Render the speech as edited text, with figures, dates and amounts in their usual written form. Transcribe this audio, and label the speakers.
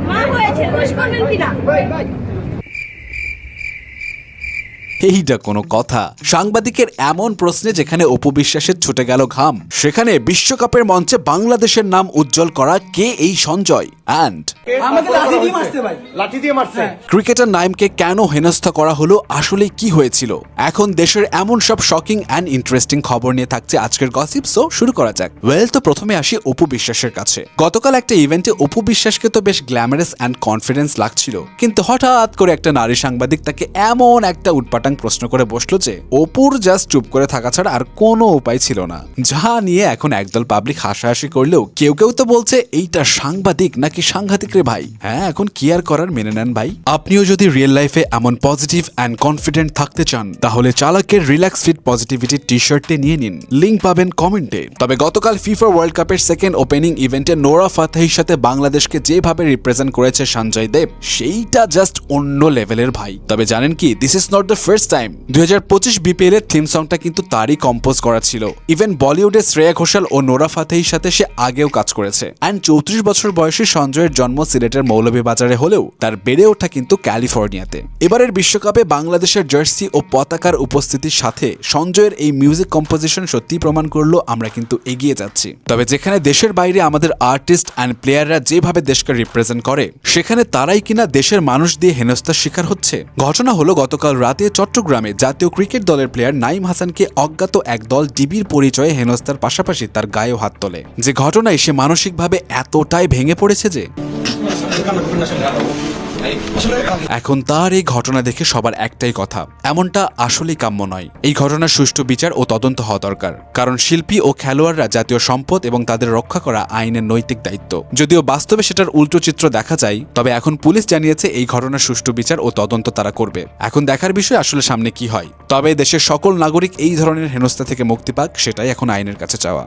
Speaker 1: মা হয়েছে খুশ করবেন কিনা?
Speaker 2: এইটা কোনো কথা? সাংবাদিকের এমন প্রশ্নে যেখানে অপু বিশ্বাসের ছুটে গেল ঘাম, সেখানে বিশ্বকাপের মঞ্চে বাংলাদেশের নাম উজ্জ্বল করা কে এই সঞ্জয় অ্যান্ড ক্রিকেটার নাইমকে কেন হেনস্থা করা হলো, আসলে কি হয়েছিল? এখন দেশের এমন সব শকিং অ্যান্ড ইন্টারেস্টিং খবর নিয়ে থাকছে আজকের গসিপ, সো শুরু করা যাক। ওয়েল, তো প্রথমে আসি অপু বিশ্বাসের কাছে। গতকাল একটা ইভেন্টে অপু বিশ্বাসকে তো বেশ গ্ল্যামারাস অ্যান্ড কনফিডেন্স লাগছিল, কিন্তু হঠাৎ করে একটা নারী সাংবাদিক তাকে এমন একটা উটপাটাং প্রশ্ন করে বসলো যে অপুর জাস্ট চুপ করে থাকা ছাড়া আর কোনো উপায় ছিল না। যা নিয়ে এখন একদল পাবলিক হাসাহাসি করলেও কেউ কেউ তো বলছে এইটা সাংবাদিক নাকি সাংঘাতিক রে ভাই। হ্যাঁ, এখন কি আর করার, মেনে নেন ভাই। আপনিও যদি রিয়েল লাইফে এমন পজিটিভ অ্যান্ড কনফিডেন্ট থাকতে চান, তাহলে চালাকের রিল্যাক্স ফিট পজিটিভিটি টি শার্টে নিয়ে নিন, লিঙ্ক পাবেন কমেন্টে। তবে গতকাল ফিফা ওয়ার্ল্ড কাপের সেকেন্ড ওপেনিং ইভেন্টে নোরা ফাতেহির সাথে বাংলাদেশকে যেভাবে রিপ্রেজেন্ট করেছে সঞ্জয় দেব, সেইটা জাস্ট অন্য লেভেলের ভাই। তবে জানেন কি, this is not the first time. 2025 BPL এর থিম সংটা কিন্তু তারই কম্পোজ করা ছিল। ইভেন বলিউডে শ্রেয়া ঘোষাল ও নোরা ফাতেহির সাথে সে আগেও কাজ করেছে। অ্যান্ড 34 বছর বয়সী সঞ্জয়ের জন্ম সিলেটের মৌলভীবাজারে হলেও তার বেড়ে ওঠা কিন্তু ক্যালিফোর্নিয়াতে। এবারের বিশ্বকাপে বাংলাদেশের জার্সি ও পতাকার উপস্থিতির সাথে সঞ্জয়ের এই মিউজিক কম্পোজিশন সত্যি প্রমাণ করলো আমরা কিন্তু এগিয়ে যাচ্ছি। তবে যেখানে দেশের বাইরে আমাদের আর্টিস্ট অ্যান্ড প্লেয়াররা যেভাবে দেশকে রিপ্রেজেন্ট করে, সেখানে তারাই কিনা দেশের মানুষ দিয়ে হেনস্থার শিকার হচ্ছে। ঘটনা হলো গতকাল রাতে চট্টগ্রামে জাতীয় ক্রিকেট দলের প্লেয়ার নাইম হাসানকে অজ্ঞাত এক দল ডিবির পরিচয়ে হেনস্থার পাশাপাশি তার গায়েও হাত তোলে। যে ঘটনায় সে মানসিকভাবে এতটাই ভেঙে পড়েছে যে এখন তার এই ঘটনা দেখে সবার একটাই কথা, এমনটা আসলেই কাম্য নয়। এই ঘটনার সুষ্ঠু বিচার ও তদন্ত হওয়া দরকার, কারণ শিল্পী ও খেলোয়াড়রা জাতীয় সম্পদ এবং তাদের রক্ষা করা আইনের নৈতিক দায়িত্ব। যদিও বাস্তবে সেটার উল্টো চিত্র দেখা যায়, তবে এখন পুলিশ জানিয়েছে এই ঘটনার সুষ্ঠু বিচার ও তদন্ত তারা করবে। এখন দেখার বিষয় আসলে সামনে কি হয়। তবে দেশের সকল নাগরিক এই ধরনের হেনস্থা থেকে মুক্তি পাক, সেটাই এখন আইনের কাছে চাওয়া।